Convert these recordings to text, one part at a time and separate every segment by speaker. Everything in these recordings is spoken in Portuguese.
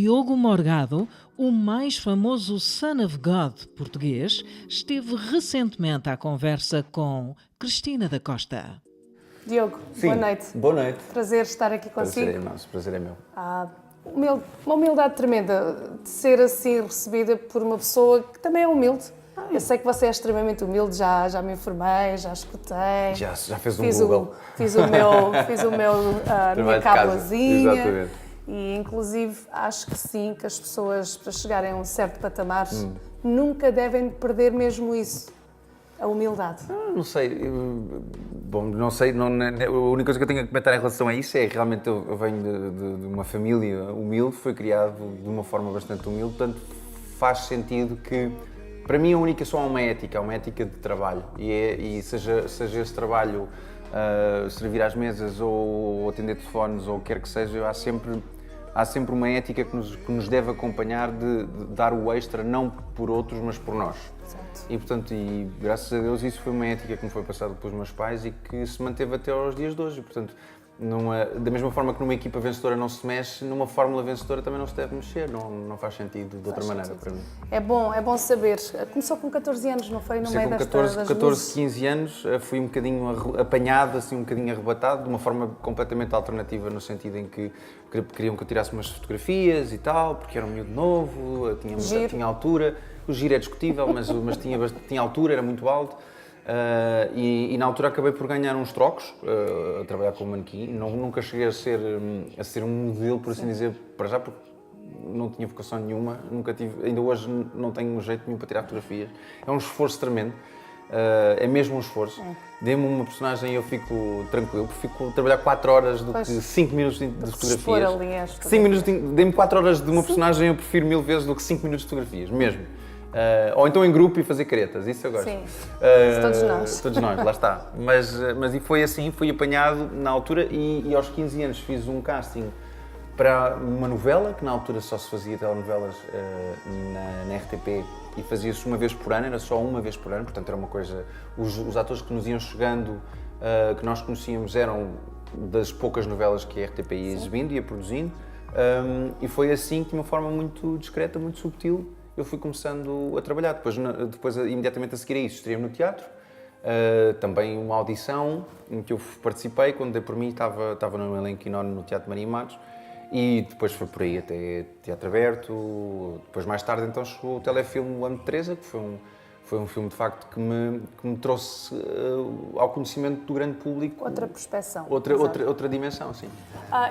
Speaker 1: Diogo Morgado, o mais famoso Son of God português, esteve recentemente à conversa com Cristina da Costa.
Speaker 2: Diogo,
Speaker 3: Sim,
Speaker 2: boa noite.
Speaker 3: Boa noite.
Speaker 2: Prazer estar aqui consigo.
Speaker 3: Prazer é nosso, prazer é meu.
Speaker 2: Uma humildade tremenda de ser assim recebida por uma pessoa que também é humilde. Eu sei que você é extremamente humilde, já me informei, já escutei.
Speaker 3: Já fez um Google.
Speaker 2: Fiz a minha cábulazinha.
Speaker 3: Exatamente.
Speaker 2: E inclusive acho que sim, que as pessoas para chegarem a um certo patamar nunca devem perder mesmo isso, a humildade.
Speaker 3: Não sei, não sei, a única coisa que eu tenho a comentar em relação a isso é que realmente eu venho de uma família humilde, fui criado de uma forma bastante humilde, portanto faz sentido que, para mim, só há uma ética de trabalho e seja esse trabalho servir às mesas ou atender telefones ou o que quer que seja, há sempre uma ética que nos deve acompanhar de dar o extra, não por outros, mas por nós.
Speaker 2: Certo.
Speaker 3: E, portanto, graças a Deus, isso foi uma ética que me foi passada pelos meus pais e que se manteve até aos dias de hoje. E, portanto, da mesma forma que numa equipa vencedora não se mexe, numa fórmula vencedora também não se deve mexer. Não faz sentido de outra maneira para mim.
Speaker 2: É bom saber. Começou com 14 anos, não foi? No meio
Speaker 3: Com
Speaker 2: das
Speaker 3: 14, 15 anos, fui um bocadinho apanhado, assim, um bocadinho arrebatado, de uma forma completamente alternativa, no sentido em que queriam que eu tirasse umas fotografias e tal, porque era um miúdo novo, eu tinha altura. O giro é discutível, mas tinha altura, era muito alto. E na altura acabei por ganhar uns trocos a trabalhar como manequim. Nunca cheguei a ser um modelo, por assim dizer, para já, porque não tinha vocação nenhuma. Ainda hoje não tenho um jeito nenhum para tirar fotografias. É um esforço tremendo. É mesmo um esforço. Dê-me uma personagem e eu fico tranquilo, porque fico a trabalhar 4 horas do que 5 minutos de fotografias. 5 minutos, dê-me 4 horas de uma personagem, eu prefiro 1000 vezes do que 5 minutos de fotografias, mesmo. Ou então em grupo e fazer caretas, isso eu gosto.
Speaker 2: Sim, todos nós,
Speaker 3: lá está. Mas e foi assim, fui apanhado na altura e aos 15 anos fiz um casting para uma novela, que na altura só se fazia telenovelas na RTP e fazia-se uma vez por ano, era só uma vez por ano, portanto era uma coisa... Os atores que nos iam chegando, que nós conhecíamos, eram das poucas novelas que a RTP ia exibindo, ia produzindo, e foi assim que, de uma forma muito discreta, muito subtil, eu fui começando a trabalhar. Depois imediatamente a seguir a isso, estreei no teatro, também uma audição em que eu participei, quando dei por mim estava no elenco no Teatro Maria Matos, e depois foi por aí até Teatro Aberto. Depois, mais tarde, então chegou o telefilme O Amo de Teresa, que foi um filme de facto que me trouxe ao conhecimento do grande público.
Speaker 2: Outra perspeção.
Speaker 3: Outra dimensão, sim.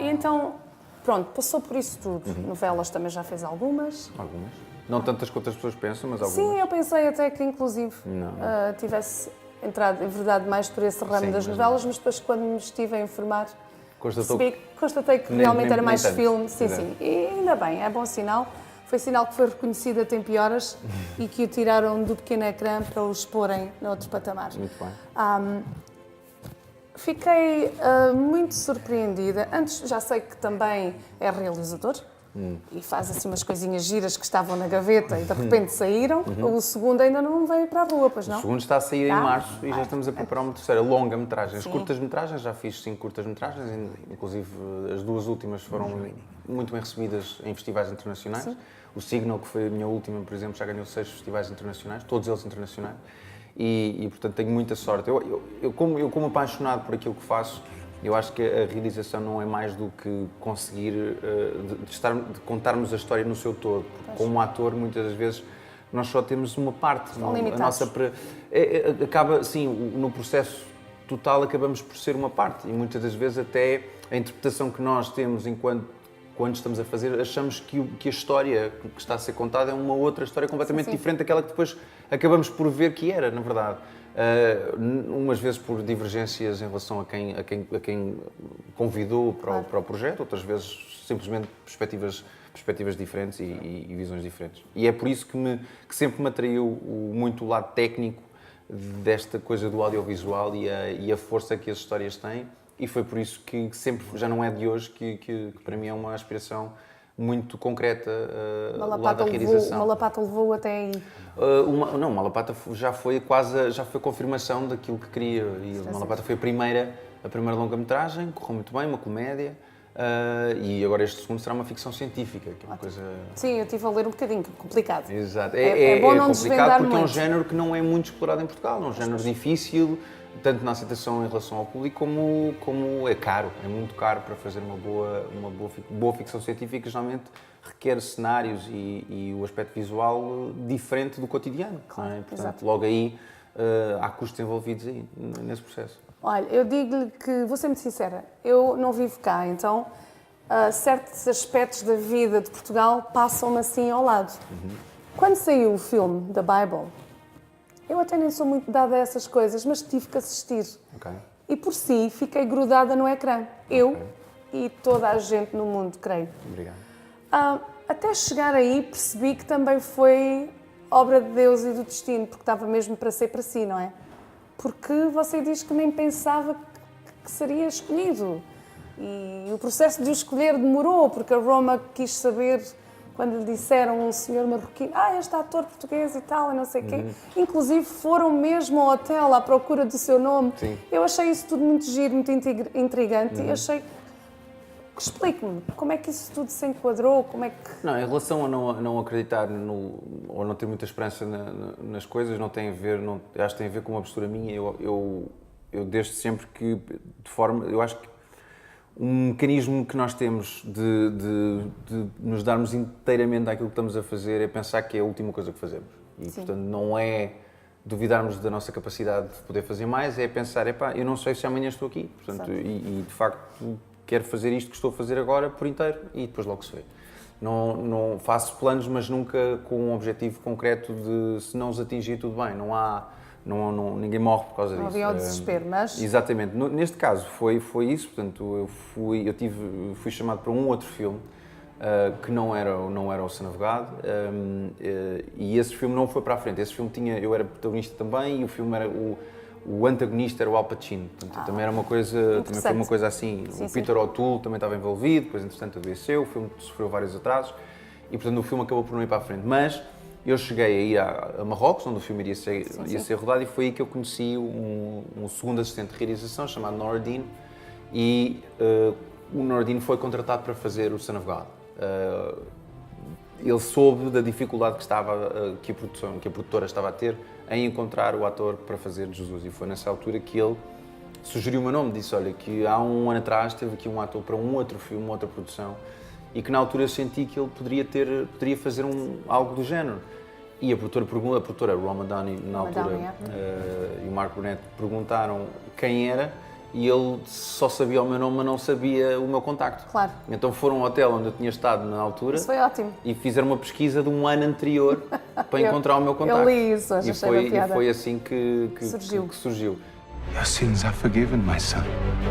Speaker 2: E então, pronto, passou por isso tudo. Novelas também já fez algumas?
Speaker 3: Algumas. Não tantas quanto as pessoas pensam, mas algumas.
Speaker 2: Sim, eu pensei até que, inclusive, tivesse entrado, em verdade, mais por esse ramo das novelas, mas depois, quando me estive a informar, constatei que realmente era mais filme. Sim. E ainda bem, é bom sinal. Foi sinal que foi reconhecido a tempo e horas e que o tiraram do pequeno ecrã para o exporem noutros patamares.
Speaker 3: Muito bem.
Speaker 2: Fiquei muito surpreendida. Antes, já sei que também é realizador. E faz assim umas coisinhas giras que estavam na gaveta e de repente saíram. O segundo ainda não veio para a rua, pois não?
Speaker 3: O segundo está a sair em março e já estamos a preparar uma terceira longa-metragem. As curtas-metragens, já fiz 5 curtas-metragens, inclusive as 2 últimas foram muito bem recebidas em festivais internacionais. Sim. O Signal, que foi a minha última, por exemplo, já ganhou 6 festivais internacionais, todos eles internacionais. E portanto, tenho muita sorte. Eu como apaixonado por aquilo que faço, eu acho que a realização não é mais do que conseguir de contarmos a história no seu todo. Porque como ator, muitas das vezes, nós só temos uma parte. Acaba, sim, no processo total acabamos por ser uma parte. E muitas das vezes até a interpretação que nós temos quando estamos a fazer, achamos que a história que está a ser contada é uma outra história completamente diferente daquela que depois acabamos por ver que era, na verdade. Umas vezes por divergências em relação a quem convidou para o projeto, outras vezes simplesmente perspectivas diferentes e visões diferentes. E é por isso que sempre me atraiu muito o lado técnico desta coisa do audiovisual e a força que as histórias têm, e foi por isso que sempre, já não é de hoje, que para mim é uma aspiração muito concreta lá da realização.
Speaker 2: Malapata levou até aí?
Speaker 3: Malapata já foi confirmação daquilo que queria. E Malapata foi a primeira longa-metragem, correu muito bem, uma comédia. E agora este segundo será uma ficção científica, que é uma coisa...
Speaker 2: Sim, eu estive a ler um bocadinho, complicado.
Speaker 3: Exato.
Speaker 2: É bom não desvendar
Speaker 3: porque
Speaker 2: muito.
Speaker 3: É um género que não é muito explorado em Portugal, é um género difícil, tanto na aceitação em relação ao público, como é caro, é muito caro para fazer uma boa ficção científica, geralmente requer cenários e o aspecto visual diferente do cotidiano.
Speaker 2: Claro,
Speaker 3: não é? Portanto,
Speaker 2: exato.
Speaker 3: logo aí há custos envolvidos aí, nesse processo.
Speaker 2: Olha, eu digo-lhe que, vou ser muito sincera, eu não vivo cá, então certos aspectos da vida de Portugal passam-me assim ao lado. Quando saiu o filme da Bible, eu até nem sou muito dada a essas coisas, mas tive que assistir.
Speaker 3: Okay.
Speaker 2: E por si fiquei grudada no ecrã. Eu e toda a gente no mundo, creio.
Speaker 3: Obrigado.
Speaker 2: Até chegar aí percebi que também foi obra de Deus e do destino, porque estava mesmo para ser para si, não é? Porque você diz que nem pensava que seria escolhido. E o processo de o escolher demorou, porque a Roma quis saber, quando lhe disseram um senhor marroquino, este ator português e tal, e não sei o quê. Inclusive foram mesmo ao hotel à procura do seu nome.
Speaker 3: Sim.
Speaker 2: Eu achei isso tudo muito giro, muito intrigante e achei... Explique-me, como é que isso tudo se enquadrou? Como é que...
Speaker 3: Não, em relação a não acreditar ou não ter muita esperança nas coisas, não tem a ver, acho que tem a ver com uma postura minha. Eu desde sempre que, eu acho que um mecanismo que nós temos de nos darmos inteiramente àquilo que estamos a fazer é pensar que é a última coisa que fazemos. E, portanto, não é duvidarmos da nossa capacidade de poder fazer mais, é pensar, eu não sei se amanhã estou aqui. Portanto, e de facto... Quero fazer isto que estou a fazer agora por inteiro e depois logo se vê. Não faço planos, mas nunca com um objetivo concreto de se não os atingir tudo bem. Ninguém morre por causa disso.
Speaker 2: Não havia o desespero, mas...
Speaker 3: Exatamente. Neste caso foi isso. Portanto, eu fui chamado para um outro filme que não era o Son of God, e esse filme não foi para a frente. Esse filme eu era protagonista também e o filme era o antagonista era o Al Pacino, portanto, também foi uma coisa assim.
Speaker 2: Sim,
Speaker 3: o Peter O'Toole também estava envolvido, depois entretanto adoeceu, o filme sofreu vários atrasos e portanto o filme acabou por não ir para a frente. Mas eu cheguei a ir a Marrocos, onde o filme iria ser rodado, e foi aí que eu conheci um segundo assistente de realização chamado Noradine, e o Noradine foi contratado para fazer o Son of God. Ele soube da dificuldade que a produtora estava a ter em encontrar o ator para fazer de Jesus, e foi nessa altura que ele sugeriu o meu nome, disse, olha, que há um ano atrás teve aqui um ator para um outro filme, uma outra produção, e que na altura eu senti que ele poderia fazer algo do género. E a produtora Roma Downey, na altura, e o Mark Burnett perguntaram quem era, e ele só sabia o meu nome, mas não sabia o meu contacto.
Speaker 2: Claro.
Speaker 3: Então foram ao hotel onde eu tinha estado na altura.
Speaker 2: Isso foi ótimo.
Speaker 3: E fizeram uma pesquisa de um ano anterior para encontrar o meu contacto.
Speaker 2: Eu li isso, achei
Speaker 3: e foi assim que surgiu.
Speaker 4: Your sins are forgiven, my son.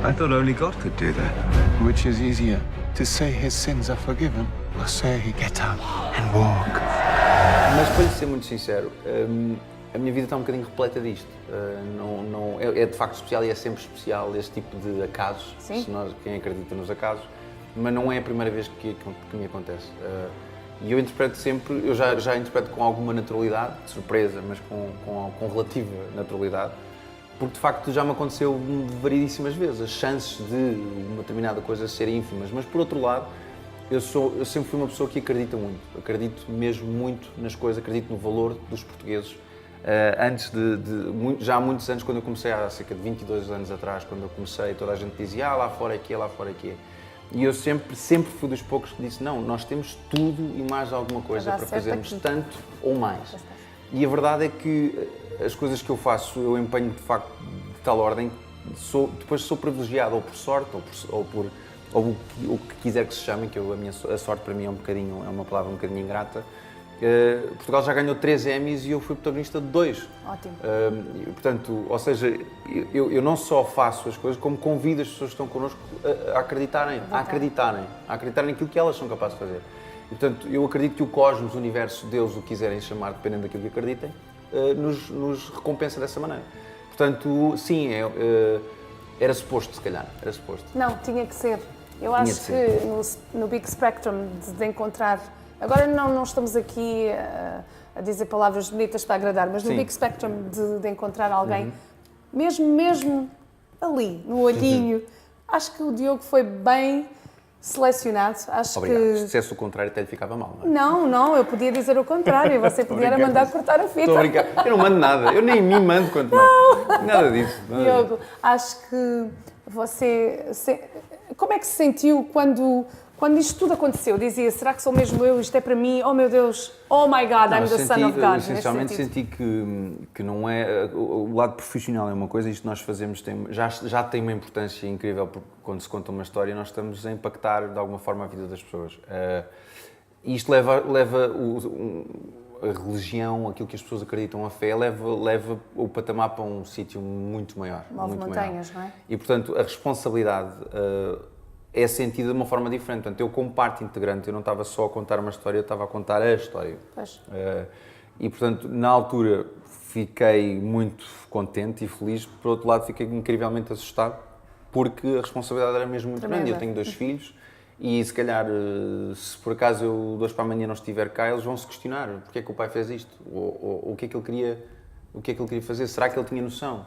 Speaker 4: I thought only God could do that. Which is easier, to say his sins are forgiven, or say get up and walk?
Speaker 3: Mas para lhe ser muito sincero, a minha vida está um bocadinho repleta disto. É de facto especial e é sempre especial este tipo de acasos, quem acredita nos acasos, mas não é a primeira vez que me acontece. E eu interpreto sempre, eu já interpreto com alguma naturalidade, de surpresa, mas com relativa naturalidade, porque de facto já me aconteceu variedíssimas vezes, as chances de uma determinada coisa serem ínfimas, mas por outro lado, eu sempre fui uma pessoa que acredito mesmo muito nas coisas, acredito no valor dos portugueses. Já há muitos anos, quando eu comecei, há cerca de 22 anos atrás, quando eu comecei, toda a gente dizia, lá fora é que é, lá fora é que é. E eu sempre fui dos poucos que disse, não, nós temos tudo e mais alguma coisa para fazermos tanto ou mais. E a verdade é que as coisas que eu faço, eu empenho de facto de tal ordem, depois sou privilegiado ou por sorte ou o que quiser que se chame, que a sorte para mim é uma palavra um bocadinho ingrata. Portugal já ganhou 3 Emmys e eu fui protagonista de 2.
Speaker 2: Ótimo.
Speaker 3: Portanto, ou seja, eu não só faço as coisas, como convido as pessoas que estão connosco a acreditarem naquilo que elas são capazes de fazer. E, portanto, eu acredito que o cosmos, o universo, Deus, o que quiserem chamar, dependendo daquilo que acreditem, nos recompensa dessa maneira. Portanto, sim, era suposto, se calhar, era suposto.
Speaker 2: Não, tinha que ser. Eu acho que no Big Spectrum de encontrar... Agora não estamos aqui a dizer palavras bonitas para agradar, mas no Big Spectrum de encontrar alguém, mesmo ali, no olhinho, acho que o Diogo foi bem selecionado. Acho
Speaker 3: Obrigado.
Speaker 2: que...
Speaker 3: Se dissesse o contrário, até lhe ficava mal, não é?
Speaker 2: Não, eu podia dizer o contrário. Você podia mandar cortar a fita.
Speaker 3: Estou a brincar. Eu não mando nada. Eu nem me mando quanto mais. Nada disso.
Speaker 2: Diogo, acho que você... Como é que se sentiu quando isto tudo aconteceu? Dizia, será que sou mesmo eu? Isto é para mim? Oh meu Deus, oh my God, I'm the son of God.
Speaker 3: Essencialmente senti que não é... O lado profissional é uma coisa, isto nós fazemos já tem uma importância incrível, porque quando se conta uma história nós estamos a impactar de alguma forma a vida das pessoas. E isto leva a religião, aquilo que as pessoas acreditam, a fé, leva o patamar para um sítio muito maior.
Speaker 2: Move
Speaker 3: muito
Speaker 2: montanhas,
Speaker 3: maior.
Speaker 2: não é?
Speaker 3: E, portanto, a responsabilidade é sentida de uma forma diferente. Portanto, eu, como parte integrante, eu não estava só a contar uma história, eu estava a contar a história. E, portanto, na altura, fiquei muito contente e feliz. Por outro lado, fiquei incrivelmente assustado, porque a responsabilidade era mesmo muito grande. Eu tenho 2 filhos. E se calhar, se por acaso eu de hoje para amanhã não estiver cá, eles vão se questionar porque é que o pai fez isto, ou o que é que ele queria fazer, será que ele tinha noção?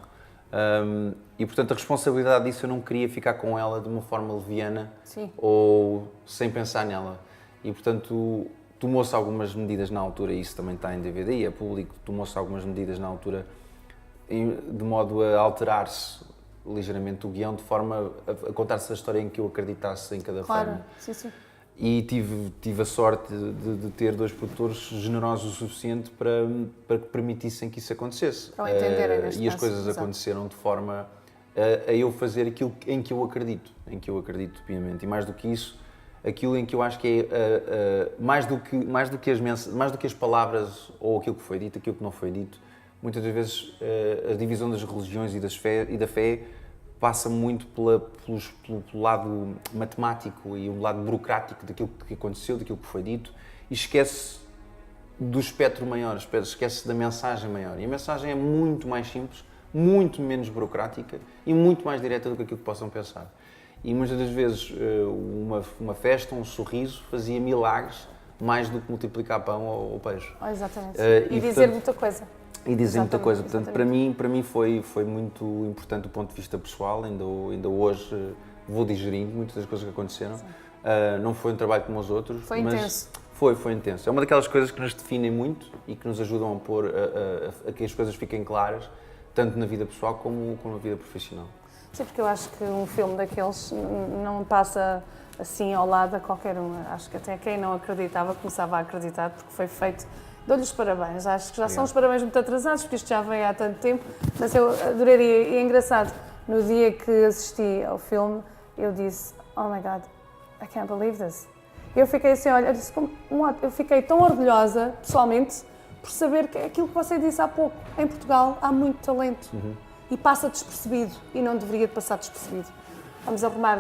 Speaker 3: E portanto a responsabilidade disso eu não queria ficar com ela de uma forma leviana.
Speaker 2: Sim.
Speaker 3: Ou sem pensar nela. E portanto tomou-se algumas medidas na altura, e isso também está em DVD, é público, tomou-se algumas medidas na altura de modo a alterar-se ligeiramente o guião, de forma a contar-se a história em que eu acreditasse em cada frame.
Speaker 2: Sim.
Speaker 3: E tive a sorte de ter 2 produtores generosos o suficiente para que permitissem que isso acontecesse.
Speaker 2: Para entenderem neste
Speaker 3: E as
Speaker 2: caso,
Speaker 3: coisas aconteceram de forma a eu fazer aquilo em que eu acredito piamente. E mais do que isso, aquilo em que eu acho que é mais do que as palavras ou aquilo que foi dito, aquilo que não foi dito. Muitas das vezes a divisão das religiões e da fé passa muito pelo lado matemático e o lado burocrático daquilo que aconteceu, daquilo que foi dito, e esquece do espectro maior, esquece da mensagem maior. E a mensagem é muito mais simples, muito menos burocrática e muito mais direta do que aquilo que possam pensar. E muitas das vezes uma festa, um sorriso, fazia milagres mais do que multiplicar pão ou peixe.
Speaker 2: Exatamente. E dizer muita coisa.
Speaker 3: E dizer muita coisa. Portanto, para mim foi muito importante do ponto de vista pessoal. Ainda hoje vou digerindo muitas das coisas que aconteceram. Não foi um trabalho como os outros.
Speaker 2: Foi intenso.
Speaker 3: Foi intenso. É uma daquelas coisas que nos definem muito e que nos ajudam a pôr a que as coisas fiquem claras, tanto na vida pessoal como na vida profissional.
Speaker 2: Sim, porque eu acho que um filme daqueles não passa assim ao lado a qualquer um. Acho que até quem não acreditava começava a acreditar, porque foi feito. Dou-lhe os parabéns, acho que já são os parabéns muito atrasados, porque isto já veio há tanto tempo, mas eu adoraria. E é engraçado, no dia que assisti ao filme, eu disse, oh my God, I can't believe this. Eu fiquei assim, olha, eu fiquei tão orgulhosa, pessoalmente, por saber que aquilo que você disse há pouco, em Portugal há muito talento e passa despercebido, e não deveria passar despercebido. Vamos arrumar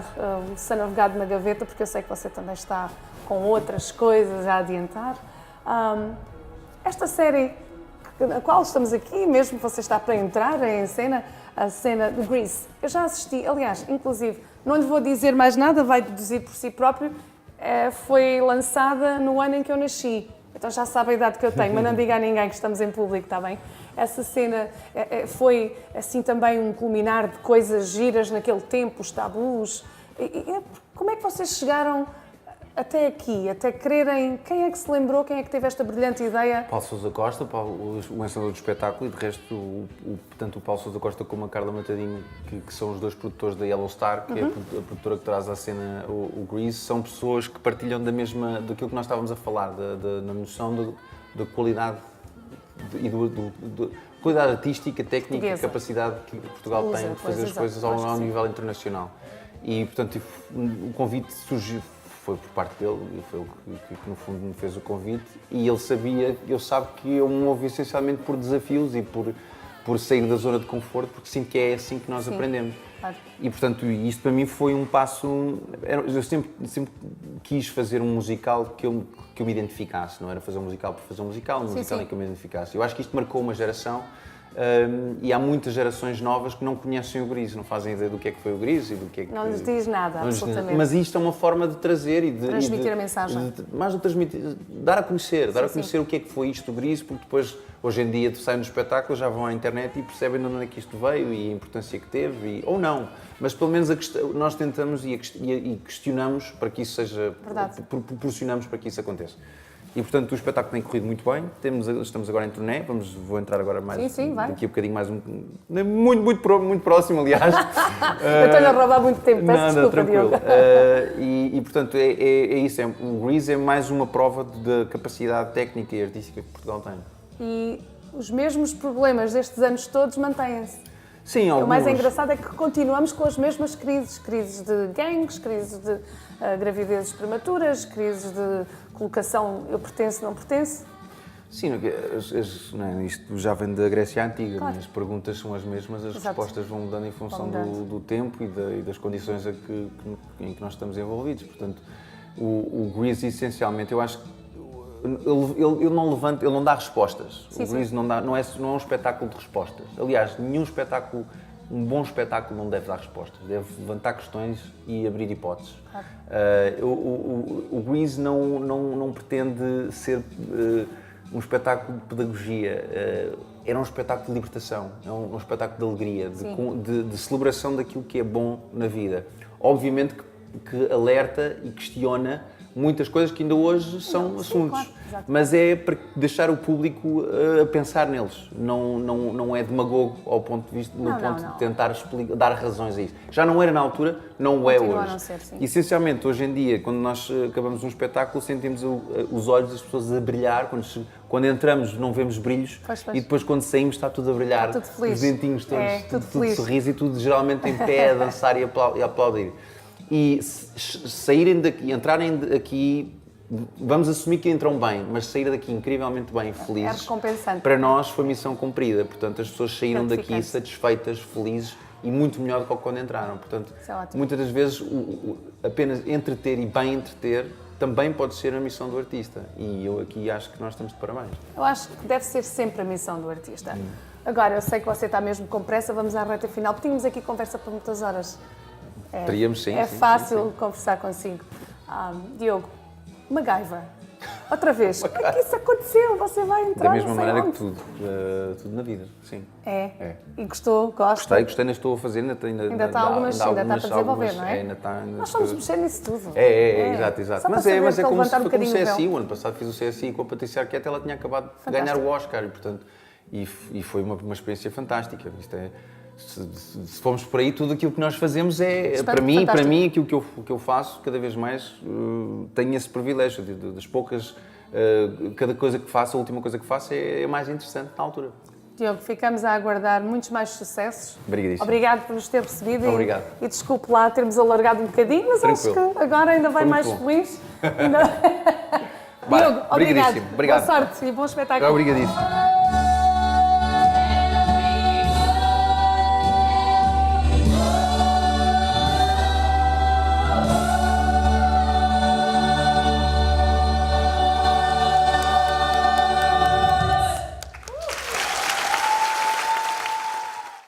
Speaker 2: o Son of God na gaveta, porque eu sei que você também está com outras coisas a adiantar. Esta série, na qual estamos aqui, mesmo você está para entrar em cena, a cena de Grease. Eu já assisti, aliás, inclusive, não lhe vou dizer mais nada, vai deduzir por si próprio, foi lançada no ano em que eu nasci. Então já sabe a idade que eu tenho, mas não diga a ninguém que estamos em público, está bem? Essa cena foi, assim, também um culminar de coisas giras naquele tempo, os tabus. Como é que vocês chegaram até aqui, até quererem... Quem é que se lembrou, quem é que teve esta brilhante ideia?
Speaker 3: Paulo Sousa Costa, o encenador do espetáculo, e de resto, tanto o Paulo Sousa Costa como a Carla Matadinho, que são os 2 produtores da Yellow Star, que é a produtora que traz à cena o Grease, são pessoas que partilham daquilo que nós estávamos a falar, na noção da qualidade e qualidade artística, técnica e capacidade que Portugal tem de fazer as coisas ao nível internacional. E, portanto, o convite surgiu, foi por parte dele, foi ele que no fundo me fez o convite, e ele sabe que eu me movo essencialmente por desafios e por sair da zona de conforto, porque sinto que é assim que nós aprendemos.
Speaker 2: Claro.
Speaker 3: E portanto isto para mim foi um passo, eu sempre quis fazer um musical que eu me identificasse, não era fazer um musical por fazer um musical em que eu me identificasse. Eu acho que isto marcou uma geração, e há muitas gerações novas que não conhecem o Grease, não fazem ideia do que é que foi o Grease e do que é que...
Speaker 2: Não lhes diz nada, absolutamente.
Speaker 3: Mas isto é uma forma de trazer e de...
Speaker 2: Transmitir a mensagem.
Speaker 3: Mais de transmitir, dar a conhecer o que é que foi isto do Grease, porque depois, hoje em dia, saem no espetáculo, já vão à internet e percebem de onde é que isto veio e a importância que teve, ou não. Mas pelo menos nós tentamos e questionamos para que isso seja... Proporcionamos para que isso aconteça. E, portanto, o espetáculo tem corrido muito bem. Estamos agora em turnê. Vou entrar agora mais...
Speaker 2: Sim, vai.
Speaker 3: Daqui a bocadinho mais muito próximo, aliás.
Speaker 2: Eu estou-lhe a roubar muito tempo, peço desculpa,
Speaker 3: tranquilo.
Speaker 2: Diogo.
Speaker 3: E, portanto, é isso. O Grease é mais uma prova da capacidade técnica e artística que Portugal tem.
Speaker 2: E os mesmos problemas destes anos todos mantêm-se.
Speaker 3: Sim, alguns.
Speaker 2: O mais engraçado é que continuamos com as mesmas crises. Crises de gangues, crises de gravidezes prematuras, crises de colocação eu pertenço, não pertenço.
Speaker 3: Sim, isto já vem da Grécia Antiga.
Speaker 2: Claro.
Speaker 3: As perguntas são as mesmas, as respostas vão mudando em função do tempo e das condições em que nós estamos envolvidos. Portanto, o Grease, essencialmente, eu acho que ele não dá respostas. O Grease não é um espetáculo de respostas. Aliás, um bom espetáculo não deve dar respostas. Deve levantar questões e abrir hipóteses. Claro. O Grease não pretende ser um espetáculo de pedagogia. Era um espetáculo de libertação, é um espetáculo de alegria, de celebração daquilo que é bom na vida. Obviamente que alerta e questiona muitas coisas que ainda hoje são assuntos, claro, mas é para deixar o público a pensar neles, não é demagogo ao ponto de vista, de tentar dar razões a isso. Já não era na altura, não é hoje.
Speaker 2: Não ser, sim.
Speaker 3: Essencialmente, hoje em dia, quando nós acabamos um espetáculo, sentimos os olhos das pessoas a brilhar, quando entramos não vemos brilhos, e depois quando saímos está tudo a brilhar,
Speaker 2: tudo feliz.
Speaker 3: Os dentinhos todos, tudo sorriso e tudo geralmente em pé a dançar e a aplaudir. E saírem daqui, entrarem aqui, vamos assumir que entram bem, mas sair daqui incrivelmente bem, felizes,
Speaker 2: recompensante.
Speaker 3: Para nós foi missão cumprida. Portanto, as pessoas saíram daqui satisfeitas, felizes e muito melhor do que quando entraram. Portanto, muitas das vezes, apenas entreter e bem entreter também pode ser a missão do artista. E eu aqui acho que nós estamos de parabéns.
Speaker 2: Eu acho que deve ser sempre a missão do artista. Agora, eu sei que você está mesmo com pressa, vamos à reta final, porque tínhamos aqui conversa por muitas horas.
Speaker 3: Teríamos, sim.
Speaker 2: É fácil conversar consigo. Diogo, MacGyver. Outra vez, como é que isso aconteceu? Você vai entrar,
Speaker 3: da mesma maneira que tudo na vida, sim.
Speaker 2: É. E gosta?
Speaker 3: Gostei, ainda estou a fazer, ainda
Speaker 2: está algumas, ainda está para desenvolver, não é? Nós vamos mexer nisso tudo.
Speaker 3: Exato. Mas é como se o CSI, o ano passado fiz o CSI com a Patrícia Arquette, ela tinha acabado de ganhar o Oscar e, portanto, foi uma experiência fantástica. Isto é... Se formos por aí, tudo aquilo que nós fazemos para mim, aquilo que eu faço, cada vez mais tenho esse privilégio das poucas, cada coisa que faço, a última coisa que faço é mais interessante na altura.
Speaker 2: Diogo, ficamos a aguardar muitos mais sucessos.
Speaker 3: Obrigadíssimo.
Speaker 2: Obrigado por nos ter recebido.
Speaker 3: Obrigado.
Speaker 2: E desculpe lá termos alargado um bocadinho, mas
Speaker 3: tranquilo.
Speaker 2: Acho que agora ainda vai mais feliz. Diogo, obrigado.
Speaker 3: Obrigado.
Speaker 2: Boa sorte e bom espetáculo.
Speaker 3: Obrigadíssimo.